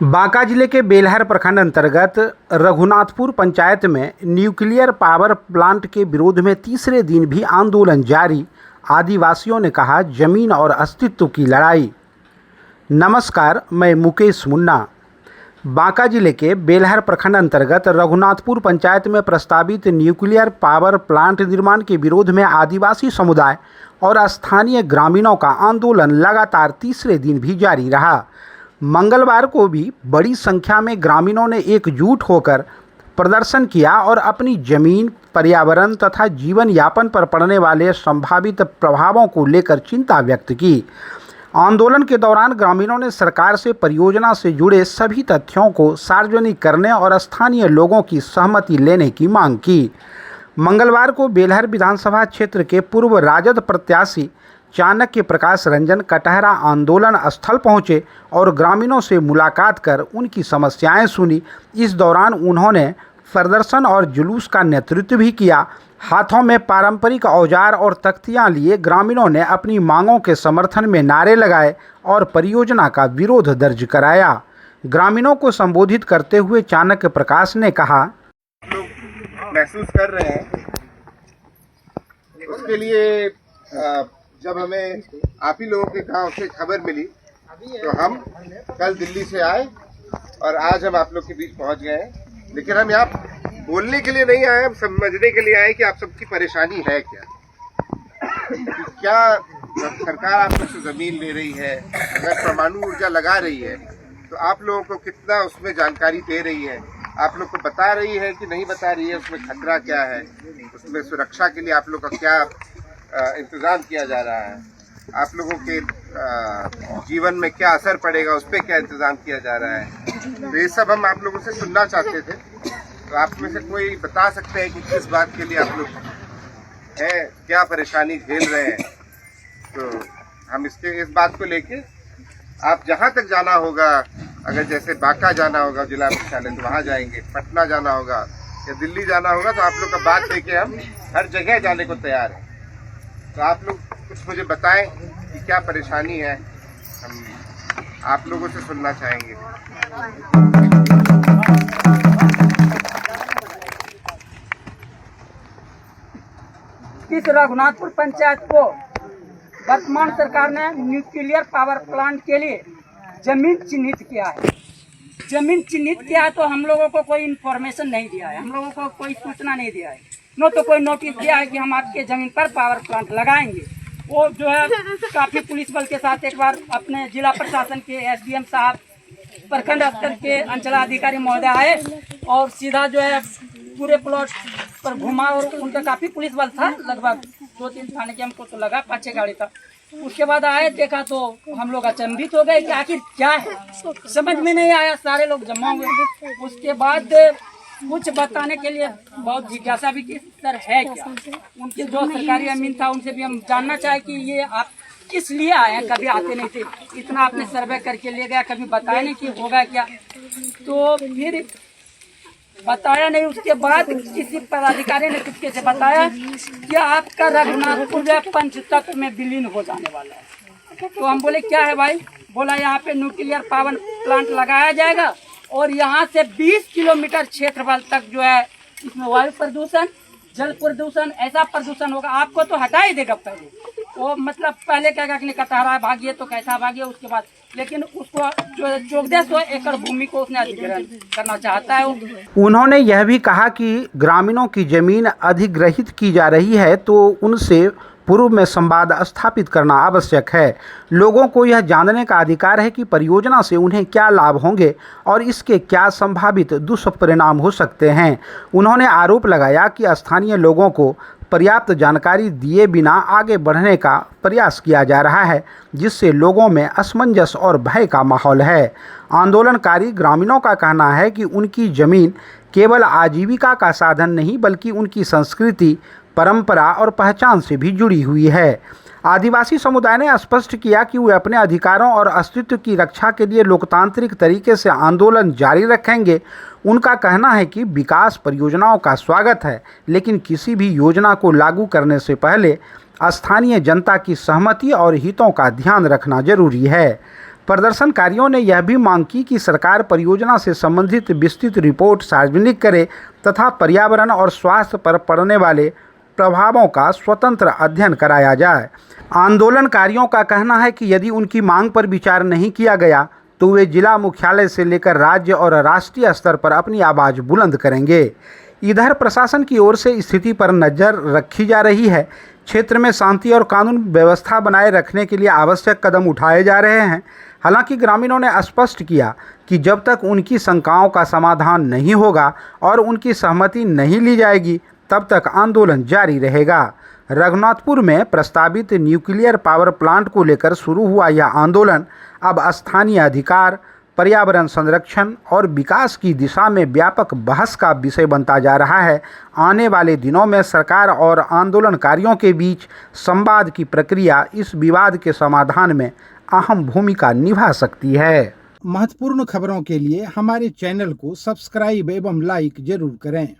बांका जिले के बेलहर प्रखंड अंतर्गत रघुनाथपुर पंचायत में न्यूक्लियर पावर प्लांट के विरोध में तीसरे दिन भी आंदोलन जारी। आदिवासियों ने कहा, जमीन और अस्तित्व की लड़ाई। नमस्कार, मैं मुकेश मुन्ना। बांका जिले के बेलहर प्रखंड अंतर्गत रघुनाथपुर पंचायत में प्रस्तावित न्यूक्लियर पावर प्लांट निर्माण के विरोध में आदिवासी समुदाय और स्थानीय ग्रामीणों का आंदोलन लगातार तीसरे दिन भी जारी रहा। मंगलवार को भी बड़ी संख्या में ग्रामीणों ने एकजुट होकर प्रदर्शन किया और अपनी जमीन, पर्यावरण तथा जीवन यापन पर पड़ने वाले संभावित प्रभावों को लेकर चिंता व्यक्त की। आंदोलन के दौरान ग्रामीणों ने सरकार से परियोजना से जुड़े सभी तथ्यों को सार्वजनिक करने और स्थानीय लोगों की सहमति लेने की मांग की। मंगलवार को बेलहर विधानसभा क्षेत्र के पूर्व राजद प्रत्याशी चाणक्य प्रकाश रंजन कटहरा आंदोलन स्थल पहुंचे और ग्रामीणों से मुलाकात कर उनकी समस्याएं सुनी। इस दौरान उन्होंने प्रदर्शन और जुलूस का नेतृत्व भी किया। हाथों में पारंपरिक औजार और तख्तियां लिए ग्रामीणों ने अपनी मांगों के समर्थन में नारे लगाए और परियोजना का विरोध दर्ज कराया। ग्रामीणों को संबोधित करते हुए चाणक्य प्रकाश ने कहा, लोग महसूस कर रहे हैं, उसके लिए जब हमें आप ही लोगों के गांव से खबर मिली तो हम कल दिल्ली से आए और आज हम आप लोग के बीच पहुंच गए हैं। लेकिन हम यहाँ बोलने के लिए नहीं आए, हम समझने के लिए आए कि आप सबकी परेशानी है क्या। क्या सरकार आप लोग से जमीन ले रही है, अगर परमाणु ऊर्जा लगा रही है तो आप लोगों को कितना उसमें जानकारी दे रही है, आप लोग को बता रही है कि नहीं बता रही है, उसमें खतरा क्या है, उसमें सुरक्षा के लिए आप लोग का क्या इंतजाम किया जा रहा है, आप लोगों के जीवन में क्या असर पड़ेगा, उस पर क्या इंतजाम किया जा रहा है। तो ये सब हम आप लोगों से सुनना चाहते थे। तो आप में से कोई बता सकते हैं कि किस बात के लिए आप लोग हैं, क्या परेशानी झेल रहे हैं। तो हम इस बात को लेके आप जहाँ तक जाना होगा, अगर जैसे बांका जाना होगा जिला मुख्यालय तो वहाँ जाएंगे, पटना जाना होगा या दिल्ली जाना होगा, तो आप लोग का बात लेके हम हर जगह जाने को तैयार हैं। तो आप लोग कुछ मुझे बताएं कि क्या परेशानी है, हम आप लोगों से सुनना चाहेंगे। इस रघुनाथपुर पंचायत को वर्तमान सरकार ने न्यूक्लियर पावर प्लांट के लिए जमीन चिन्हित किया है। जमीन चिन्हित किया है तो हम लोगों को कोई इन्फॉर्मेशन नहीं दिया है, हम लोगों को कोई सूचना नहीं दिया है, न तो कोई नोटिस दिया है कि हम आपके जमीन पर पावर प्लांट लगाएंगे। वो जो है काफी पुलिस बल के साथ एक बार अपने जिला प्रशासन के एसडीएम साहब, प्रखंड स्तर के अंचलाधिकारी महोदय आए और सीधा जो है पूरे प्लॉट पर घुमा और उनका काफी पुलिस बल था, लगभग 2-3 थाने के, हमको तो लगा 5-6 गाड़ी था। उसके बाद आए, देखा तो हम लोग अचंभित हो गए कि आखिर क्या है, समझ में नहीं आया, सारे लोग जमा हुए। उसके बाद कुछ बताने के लिए बहुत जिज्ञासा भी की, सर है क्या, उनके जो सरकारी अमीन था उनसे भी हम जानना चाहे कि ये आप किस लिए आए हैं, कभी आते नहीं थे, इतना आपने सर्वे करके ले गया, कभी बताया नहीं कि होगा क्या। तो फिर बताया नहीं। उसके बाद किसी पदाधिकारी ने चुपके से बताया कि आपका रघुनाथपुर पंचतत्व में विलीन हो जाने वाला है। तो हम बोले क्या है भाई, बोला यहाँ पे न्यूक्लियर पावर प्लांट लगाया जाएगा और यहाँ से 20 किलोमीटर क्षेत्रफल तक जो है इसमें वायु प्रदूषण, जल प्रदूषण, ऐसा प्रदूषण होगा, आपको तो हटा ही देगा पहले। वो मतलब पहले क्या कि कटहरा भागिए तो कैसा भागिए, उसके बाद लेकिन उसको जो 1400 एकड़ भूमि को उसने अधिग्रहण करना चाहता है। उन्होंने यह भी कहा कि ग्रामीणों की जमीन अधिग्रहित की जा रही है तो उनसे पूर्व में संवाद स्थापित करना आवश्यक है। लोगों को यह जानने का अधिकार है कि परियोजना से उन्हें क्या लाभ होंगे और इसके क्या संभावित दुष्परिणाम हो सकते हैं। उन्होंने आरोप लगाया कि स्थानीय लोगों को पर्याप्त जानकारी दिए बिना आगे बढ़ने का प्रयास किया जा रहा है, जिससे लोगों में असमंजस और भय का माहौल है। आंदोलनकारी ग्रामीणों का कहना है कि उनकी जमीन केवल आजीविका का साधन नहीं बल्कि उनकी संस्कृति, परंपरा और पहचान से भी जुड़ी हुई है। आदिवासी समुदाय ने स्पष्ट किया कि वे अपने अधिकारों और अस्तित्व की रक्षा के लिए लोकतांत्रिक तरीके से आंदोलन जारी रखेंगे। उनका कहना है कि विकास परियोजनाओं का स्वागत है, लेकिन किसी भी योजना को लागू करने से पहले स्थानीय जनता की सहमति और हितों का ध्यान रखना जरूरी है। प्रदर्शनकारियों ने यह भी मांग की कि सरकार परियोजना से संबंधित विस्तृत रिपोर्ट सार्वजनिक करे तथा पर्यावरण और स्वास्थ्य पर पड़ने वाले प्रभावों का स्वतंत्र अध्ययन कराया जाए। आंदोलनकारियों का कहना है कि यदि उनकी मांग पर विचार नहीं किया गया तो वे जिला मुख्यालय से लेकर राज्य और राष्ट्रीय स्तर पर अपनी आवाज़ बुलंद करेंगे। इधर प्रशासन की ओर से स्थिति पर नज़र रखी जा रही है। क्षेत्र में शांति और कानून व्यवस्था बनाए रखने के लिए आवश्यक कदम उठाए जा रहे हैं। हालांकि ग्रामीणों ने स्पष्ट किया कि जब तक उनकी शंकाओं का समाधान नहीं होगा और उनकी सहमति नहीं ली जाएगी तब तक आंदोलन जारी रहेगा। रघुनाथपुर में प्रस्तावित न्यूक्लियर पावर प्लांट को लेकर शुरू हुआ यह आंदोलन अब स्थानीय अधिकार, पर्यावरण संरक्षण और विकास की दिशा में व्यापक बहस का विषय बनता जा रहा है। आने वाले दिनों में सरकार और आंदोलनकारियों के बीच संवाद की प्रक्रिया इस विवाद के समाधान में अहम भूमिका निभा सकती है। महत्वपूर्ण खबरों के लिए हमारे चैनल को सब्सक्राइब एवं लाइक जरूर करें।